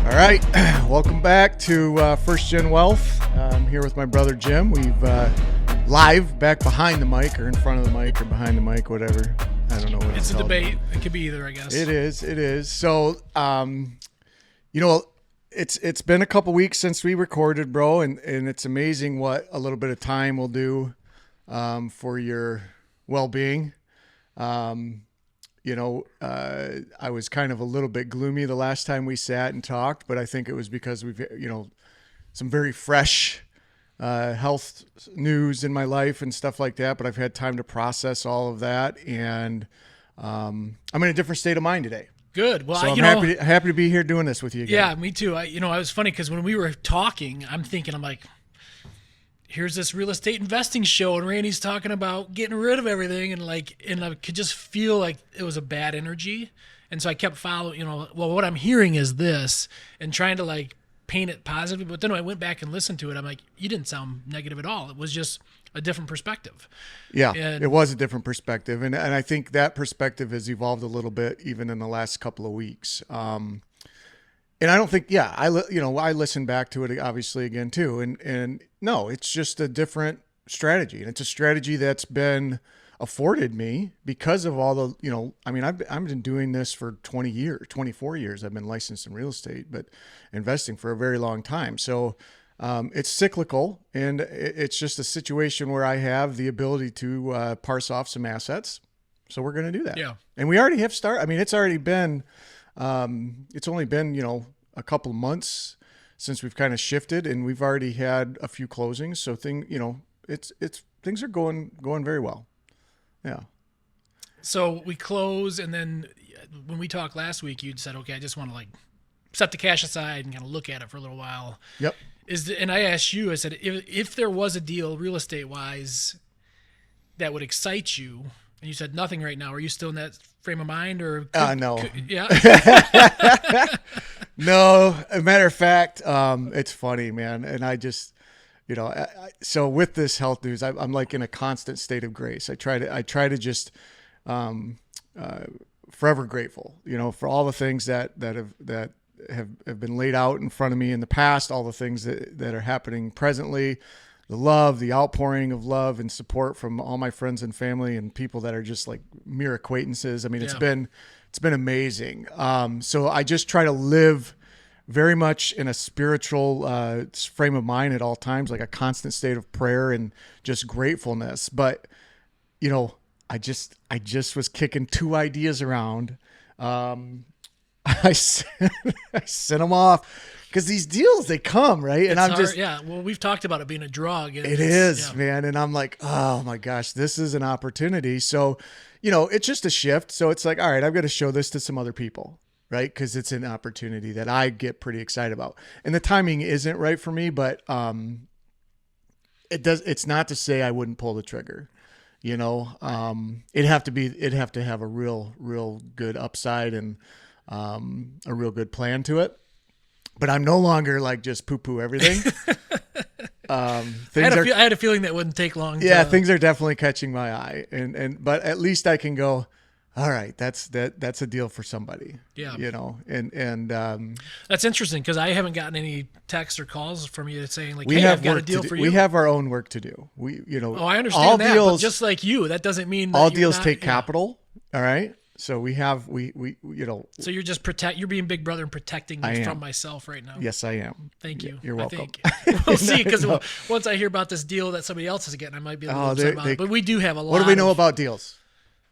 All right, welcome back to First Gen Wealth. I'm here with my brother Jim. We've live back behind the mic, or in front of the mic, or behind the mic, whatever. I don't know what it's called. a debate. It could be either, I guess. It is. So, it's been a couple weeks since we recorded, bro, and it's amazing what a little bit of time will do for your well-being. I was kind of a little bit gloomy the last time we sat and talked, but I think it was because we've, some very fresh health news in my life and stuff like that, but I've had time to process all of that, and I'm in a different state of mind today. Good. Well, so I'm happy to be here doing this with you again. Yeah, me too. I was funny because when we were talking, I'm like, here's this real estate investing show, and Randy's talking about getting rid of everything, and I could just feel like it was a bad energy, and so I kept following. What I'm hearing is this, and trying to paint it positively. But then when I went back and listened to it, I'm like, you didn't sound negative at all. It was just a different perspective. Yeah, it was a different perspective, and I think that perspective has evolved a little bit even in the last couple of weeks. And I don't think, I listened back to it obviously again too. And no, it's just a different strategy. And it's a strategy that's been afforded me because of all the, I've been doing this for 24 years. I've been licensed in real estate, but investing for a very long time. So it's cyclical, and it's just a situation where I have the ability to parse off some assets. So we're going to do that. Yeah. And we already have started. I mean, it's already been, it's only been, a couple of months since we've kind of shifted, and we've already had a few closings. So things are going very well. Yeah. So we close, and then when we talked last week, you'd said, okay, I just want to set the cash aside and kind of look at it for a little while. Yep. And I asked you, I said, if there was a deal real estate wise that would excite you, and you said nothing right now, are you still in that frame of mind, or? No. Yeah. No. As a matter of fact, it's funny, man. And I just, so with this health news, I'm in a constant state of grace. I try to just, forever grateful, for all the things that have been laid out in front of me in the past, all the things that are happening presently. The love, the outpouring of love and support from all my friends and family and people that are just mere acquaintances. I mean, it's been amazing. So I just try to live very much in a spiritual frame of mind at all times, like a constant state of prayer and just gratefulness. But, I just was kicking two ideas around. I sent them off. Because these deals, they come, right? And well, we've talked about it being a drug. It is, man. And I'm like, oh my gosh, this is an opportunity. So, it's just a shift. So it's like, all right, I've got to show this to some other people, right? Because it's an opportunity that I get pretty excited about. And the timing isn't right for me, but it's not to say I wouldn't pull the trigger. It'd have to have a real good upside and a real good plan to it. But I'm no longer just poo-poo everything. I had a feeling that wouldn't take long. Yeah, things are definitely catching my eye, but at least I can go, all right, that's a deal for somebody. Yeah, and that's interesting because I haven't gotten any texts or calls from you saying hey, I've got a deal for you. We have our own work to do. I understand all that, deals, but just like you, that doesn't mean that all deals take capital. All right. So we So you're just you're being big brother and protecting me from myself right now. Yes, I am. Thank you. You're welcome. We'll see, because once I hear about this deal that somebody else is getting, I might be a little upset about it. But we do have a lot. What do we know about deals?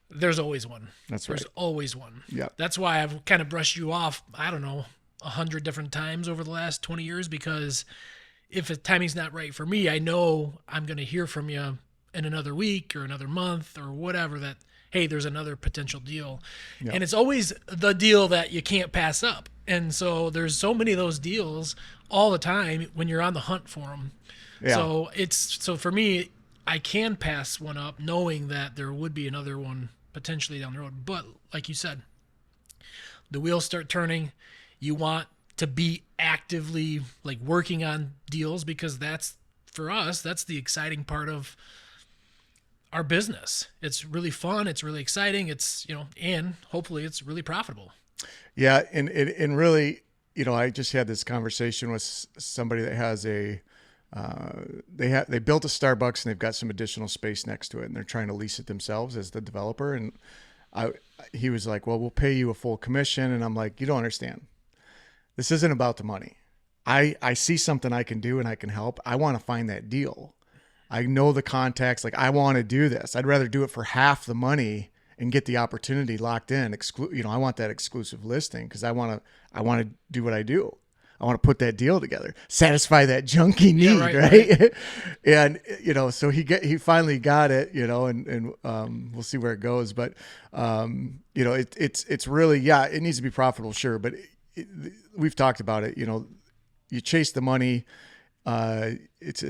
There's always one. That's right. There's always one. Yeah. That's why I've kind of brushed you off, I don't know, 100 different times over the last 20 years, because if the timing's not right for me, I know I'm going to hear from you in another week or another month or whatever that, hey, there's another potential deal. Yep. And it's always the deal that you can't pass up. And so there's so many of those deals all the time when you're on the hunt for them. Yeah. So for me, I can pass one up knowing that there would be another one potentially down the road. But like you said, the wheels start turning. You want to be actively working on deals, because that's, for us, that's the exciting part of our business. It's really fun. It's really exciting. It's, and hopefully it's really profitable. Yeah. And really, I just had this conversation with somebody that has they built a Starbucks and they've got some additional space next to it and they're trying to lease it themselves as the developer. And he was like, well, we'll pay you a full commission. And I'm like, you don't understand. This isn't about the money. I see something I can do and I can help. I want to find that deal. I know the contacts. Like, I want to do this. I'd rather do it for half the money and get the opportunity locked in. I want that exclusive listing because I want to do what I do. I want to put that deal together, satisfy that junkie need, right? And so he finally got it, and we'll see where it goes. But it's really, it needs to be profitable, sure. But we've talked about it. You chase the money. It's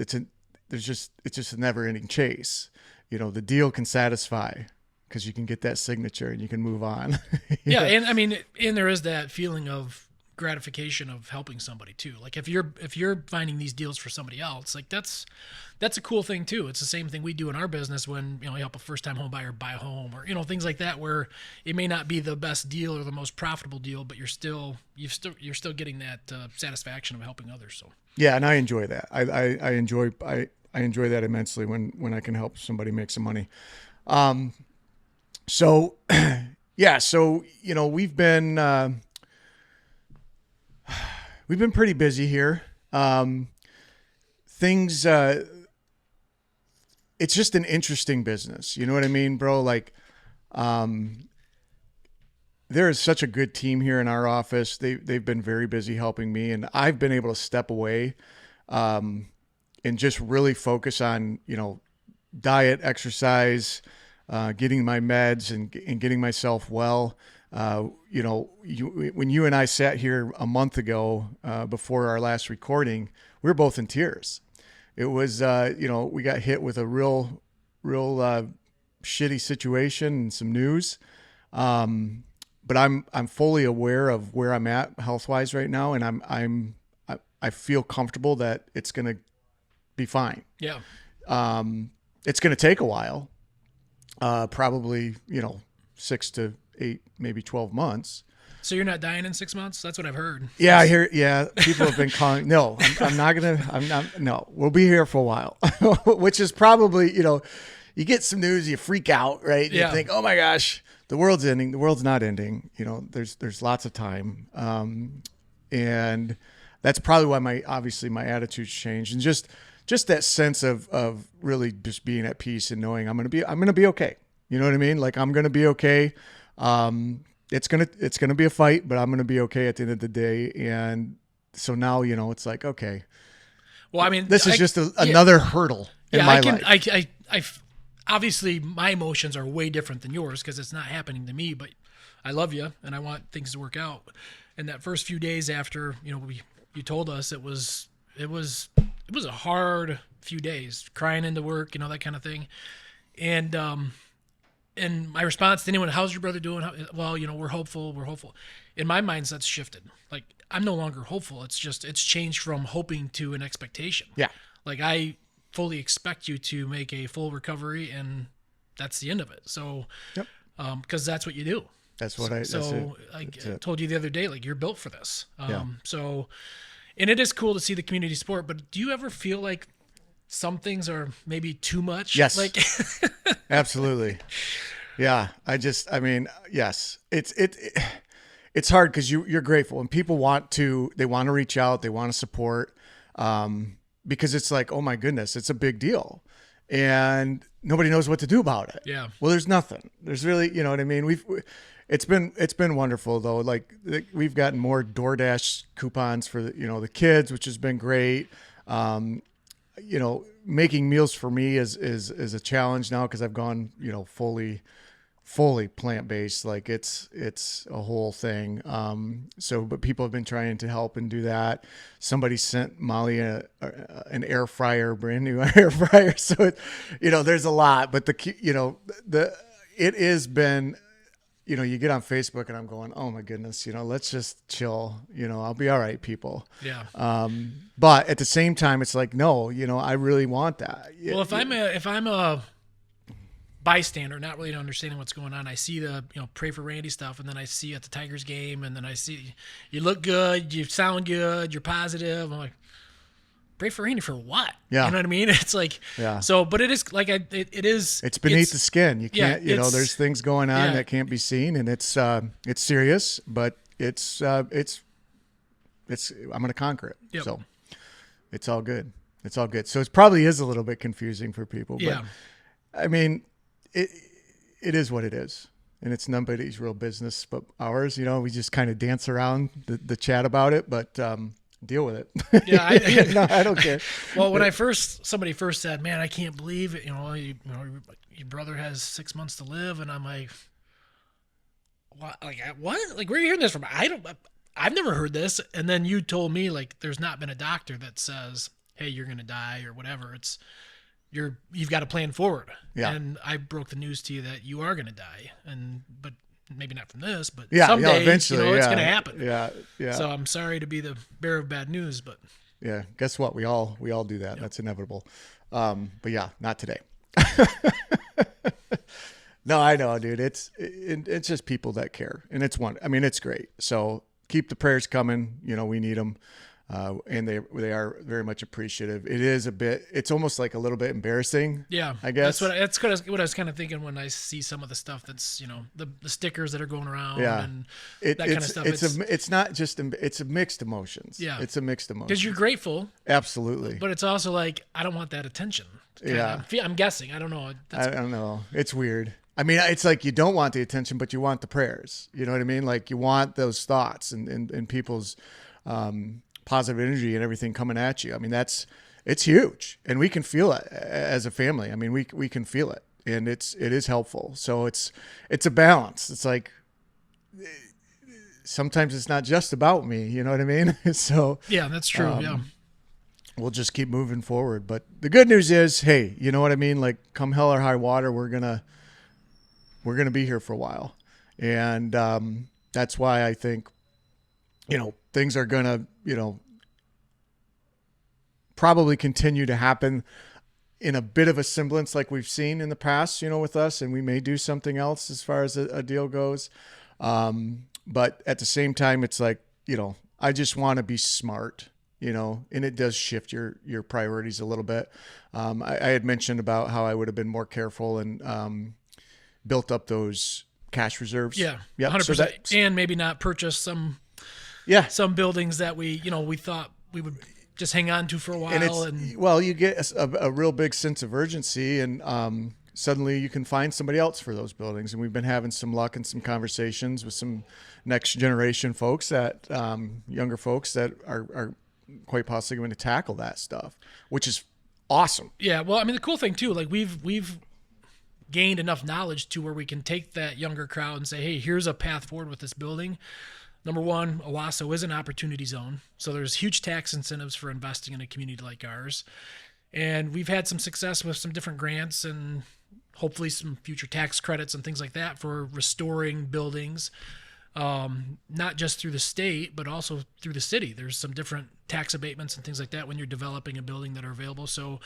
just a never ending chase. The deal can satisfy because you can get that signature and you can move on. Yeah. And I mean, and there is that feeling of gratification of helping somebody too. Like if you're finding these deals for somebody else, like that's a cool thing too. It's the same thing we do in our business when, you help a first time home buyer buy a home or, things like that, where it may not be the best deal or the most profitable deal, but you're still getting that satisfaction of helping others. So yeah. And I enjoy that. I enjoy that immensely when I can help somebody make some money. So we've been pretty busy here. Things, it's just an interesting business. You know what I mean, bro? Like, there is such a good team here in our office. They've been very busy helping me, and I've been able to step away, and just really focus on, diet, exercise, getting my meds and getting myself well. When you and I sat here a month ago, before our last recording, we were both in tears. It was, we got hit with a real shitty situation and some news. But I'm fully aware of where I'm at health-wise right now. And I feel comfortable that it's going to be fine. Yeah. It's going to take a while, probably, 6 to 8, maybe 12 months. So you're not dying in 6 months? That's what I've heard. Yeah, I hear. Yeah, people have been calling. No, I'm not gonna. No, we'll be here for a while, which is probably, you get some news, you freak out, right? Yeah. You think, oh my gosh, the world's ending. The world's not ending. There's lots of time, and that's probably why my attitude's changed, and just that sense of really just being at peace and knowing I'm gonna be okay. You know what I mean? Like, I'm gonna be okay. It's gonna be a fight, but I'm gonna be okay at the end of the day. And so now, it's like, okay. Well, I mean, this is just another hurdle in my life. I obviously my emotions are way different than yours because it's not happening to me, but I love you and I want things to work out. And that first few days after, you told us it was a hard few days, crying into work, that kind of thing. And my response to anyone, how's your brother doing? Well, we're hopeful. In my mindset's shifted. Like, I'm no longer hopeful. It's changed from hoping to an expectation. Yeah. Like, I fully expect you to make a full recovery, and that's the end of it. So, yep. Because that's what you do. That's what I told you the other day, like, you're built for this. Yeah. So, and it is cool to see the community support, but do you ever feel like some things are maybe too much? Yes. Like, absolutely. Yeah. Yes. It's hard because you're grateful and people want to reach out. They want to support, because it's like, oh my goodness, it's a big deal and nobody knows what to do about it. Yeah. Well, there's nothing. There's really, you know what I mean? It's been wonderful though. Like, we've gotten more DoorDash coupons for the kids, which has been great. Making meals for me is a challenge now because I've gone, fully plant-based. Like, it's a whole thing. But people have been trying to help and do that. Somebody sent Molly an air fryer, brand new air fryer. So there's a lot, but it has been, you get on Facebook and I'm going, oh my goodness, let's just chill, I'll be all right, people. Yeah. But at the same time, it's like, no, I really want that. Well, if I'm bystander, not really understanding what's going on. I see the, pray for Randy stuff, and then I see at the Tigers game, and then I see you look good, you sound good, you're positive. I'm like, pray for Randy for what? Yeah. You know what I mean? It's like, Yeah. so, but it is like, it is. It's beneath the skin. You can't, yeah, there's things going on yeah. that can't be seen, and it's serious, but it's I'm going to conquer it. Yep. So it's all good. It's all good. So it probably is a little bit confusing for people, but Yeah. I mean, it is what it is, and it's nobody's real business but ours. We just kind of dance around the chat about it, but deal with it. Yeah, no, I don't care. Well, when somebody first said, "Man, I can't believe it," your brother has 6 months to live, and I'm like, what? Like, where are you hearing this from? I've never heard this. And then you told me, like, there's not been a doctor that says, "Hey, you're gonna die" or whatever. It's you've got to plan forward. Yeah. And I broke the news to you that you are gonna die, but maybe not from this, but Yeah, someday, eventually, it's gonna happen. Yeah, yeah. So I'm sorry to be the bearer of bad news, but Yeah, guess what? We all do that. Yep. That's inevitable. But yeah, not today. No, I know, dude. It's just people that care, and it's great. So keep the prayers coming. We need them, and they are very much appreciative. It is it's almost like a little bit embarrassing. Yeah, I guess that's what I was kind of thinking when I see some of the stuff that's the stickers that are going around. Yeah, and that kind of stuff. It's not just it's a mixed emotions. Yeah, it's a mixed emotion because you're grateful. Absolutely, but it's also like, I don't want that attention. Yeah, I'm guessing. I don't know. I don't know. It's weird. I mean, it's like you don't want the attention, but you want the prayers. You know what I mean? Like you want those thoughts and people's positive energy and everything coming at you. I mean, it's huge, and we can feel it as a family. I mean, we can feel it, and it is helpful. So it's a balance. It's like sometimes it's not just about me. You know what I mean? So yeah, that's true. Yeah. We'll just keep moving forward. But the good news is, hey, you know what I mean? Like come hell or high water, we're gonna be here for a while, and that's why I think things are gonna probably continue to happen in a bit of a semblance like we've seen in the past, with us, and we may do something else as far as a deal goes. But at the same time, it's like, I just want to be smart, and it does shift your priorities a little bit. I had mentioned about how I would have been more careful and built up those cash reserves. Yeah. Yep. 100%. And maybe not purchase some buildings that we thought we would just hang on to for a while. Well, you get a real big sense of urgency, and suddenly you can find somebody else for those buildings. And we've been having some luck and some conversations with some next generation folks that younger folks that are quite possibly going to tackle that stuff, which is awesome. Yeah. Well, I mean, the cool thing too, like we've gained enough knowledge to where we can take that younger crowd and say, hey, here's a path forward with this building. Number one, Owasso is an opportunity zone, so there's huge tax incentives for investing in a community like ours. And we've had some success with some different grants and hopefully some future tax credits and things like that for restoring buildings, not just through the state, but also through the city. There's some different tax abatements and things like that when you're developing a building that are available. So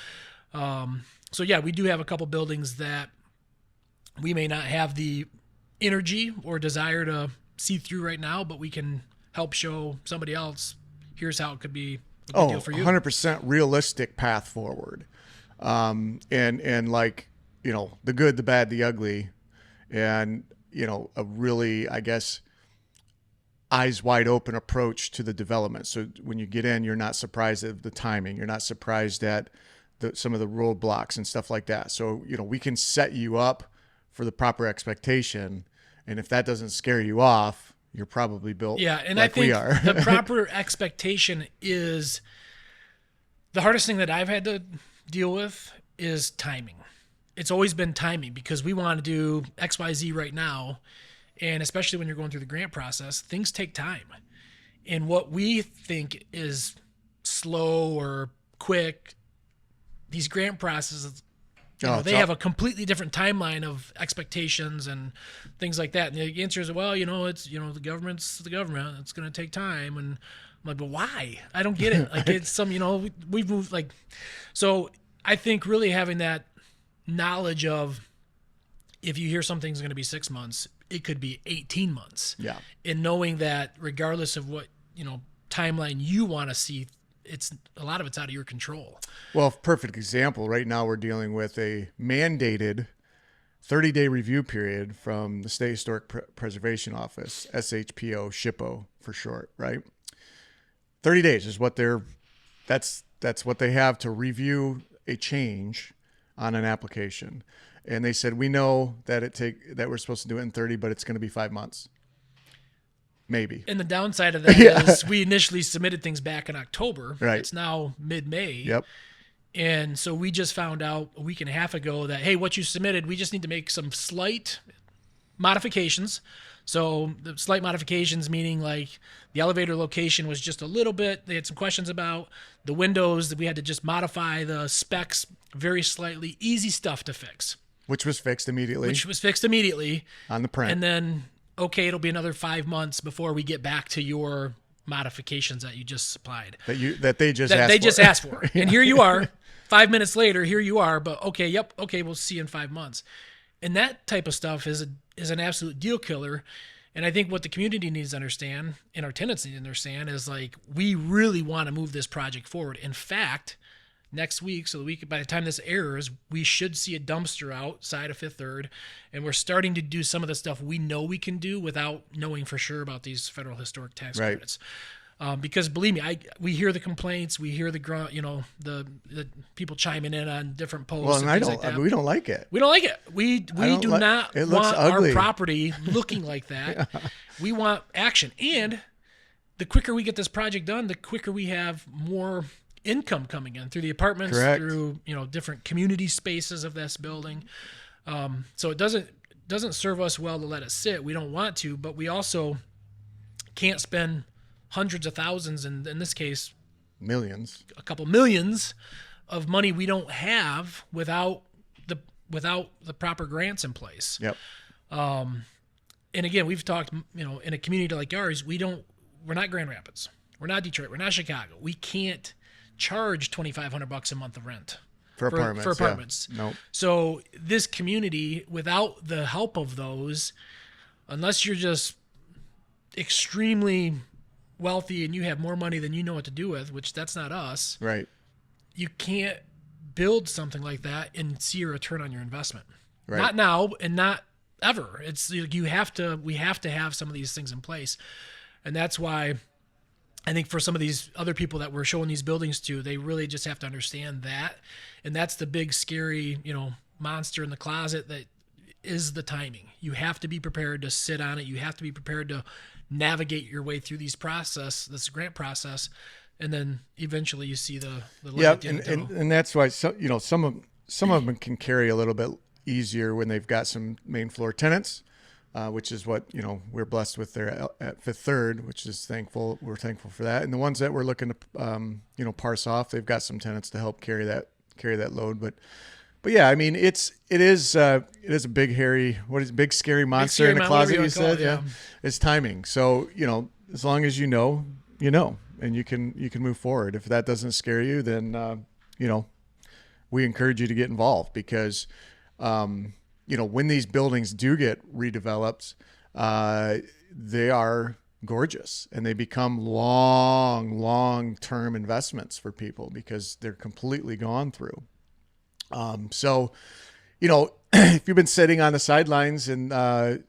yeah, we do have a couple buildings that we may not have the energy or desire to see through right now, but we can help show somebody else, here's how it could be a good deal for you. 100% realistic path forward. And like, the good, the bad, the ugly, and, a really, I guess, eyes wide open approach to the development. So when you get in, you're not surprised at the timing. You're not surprised at some of the roadblocks and stuff like that. So, we can set you up for the proper expectation. And if that doesn't scare you off, you're probably built and like I think we are. The proper expectation is the hardest thing that I've had to deal with is timing. It's always been timing because we want to do X, Y, Z right now. And especially when you're going through the grant process, things take time. And what we think is slow or quick, these grant processes, they have a completely different timeline of expectations and things like that. And the answer is, well, it's, the government's the government. It's going to take time. And I'm like, but why? I don't get it. Like it's some, we've moved so I think really having that knowledge of if you hear something's going to be 6 months, it could be 18 months. Yeah. And knowing that regardless of what, timeline you want to see, a lot of it's out of your control. Well, perfect example. Right now we're dealing with a mandated 30-day review period from the State Historic Preservation Office, SHPO, SHPO for short, right? 30 days is what that's what they have to review a change on an application. And they said, we know that that we're supposed to do it in 30, but it's going to be 5 months. Maybe. And the downside of that is we initially submitted things back in October. Right. It's now mid-May. Yep. And so we just found out a week and a half ago that, hey, what you submitted, we just need to make some slight modifications. So the slight modifications meaning like the elevator location was just a little bit, they had some questions about the windows that we had to just modify the specs very slightly, easy stuff to fix. Which was fixed immediately. On the print. And then, okay, it'll be another 5 months before we get back to your modifications that you just supplied. That they just asked for. Yeah. And here you are, 5 minutes later, here you are, but okay, we'll see you in 5 months. And that type of stuff is an absolute deal killer. And I think what the community needs to understand and our tenants need to understand is like, we really want to move this project forward. In fact, next week, so by the time this airs, we should see a dumpster outside of Fifth Third, and we're starting to do some of the stuff we know we can do without knowing for sure about these federal historic tax credits. Because believe me, we hear the complaints, we hear the the people chiming in on different posts. Well, and we don't like it. We don't like it. We do not want ugly. Our property looking like that. Yeah. We want action, and the quicker we get this project done, the quicker we have more income coming in through the apartments, Correct. through different community spaces of this building. So it doesn't serve us well to let it sit. We don't want to, but we also can't spend hundreds of thousands, and in this case, millions, a couple millions of money we don't have without the proper grants in place. Yep. And again, we've talked, in a community like ours, we're not Grand Rapids, we're not Detroit, we're not Chicago. We can't charge $2,500 a month of rent for apartments. Yeah. Nope. So this community, without the help of those, unless you're just extremely wealthy and you have more money than you know what to do with, which that's not us. Right. You can't build something like that and see a return on your investment. Right. Not now and not ever. It's we have to have some of these things in place. And that's why I think for some of these other people that we're showing these buildings to, they really just have to understand that. And that's the big, scary, monster in the closet that is the timing. You have to be prepared to sit on it. You have to be prepared to navigate your way through this grant process. And then eventually you see the light at the end of the tunnel. And that's why some of them can carry a little bit easier when they've got some main floor tenants. Which is what we're blessed with there at Fifth Third, which is thankful. We're thankful for that. And the ones that we're looking to parse off, they've got some tenants to help carry that load. But yeah, I mean it is a big big scary monster in the closet. You said, yeah, it's timing. So as long as you know, and you can move forward. If that doesn't scare you, then we encourage you to get involved because. When these buildings do get redeveloped, they are gorgeous and they become long-term investments for people because they're completely gone through. So, if you've been sitting on the sidelines and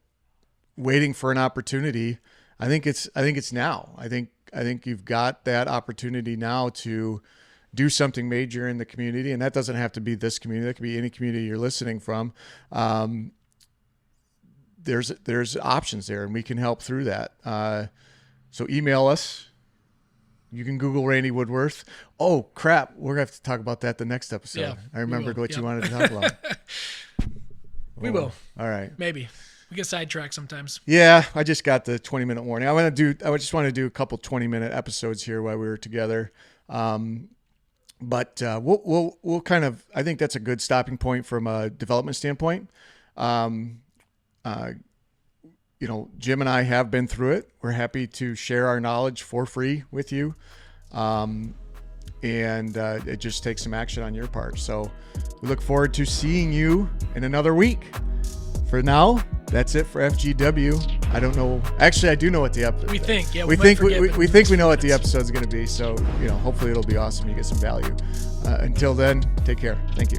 waiting for an opportunity, I think it's now. I think you've got that opportunity now to do something major in the community. And that doesn't have to be this community. That could be any community you're listening from. There's options there and we can help through that. So email us. You can Google Randy Woodworth. Oh crap. We're gonna have to talk about that the next episode. Yeah, I remembered what you wanted to talk about. We will. All right. Maybe. We get sidetracked sometimes. Yeah. I just got the 20-minute warning. I just want to do a couple 20-minute episodes here while we were together. But we'll kind of, I think that's a good stopping point from a development standpoint. Jim and I have been through it. We're happy to share our knowledge for free with you. And it just takes some action on your part. So we look forward to seeing you in another week for now, that's it for FGW. I don't know. Actually, I do know what the episode. We think, yeah, we might think forget, we but think we know what the minutes. episode's going to be. So hopefully it'll be awesome. You get some value. Until then, take care. Thank you.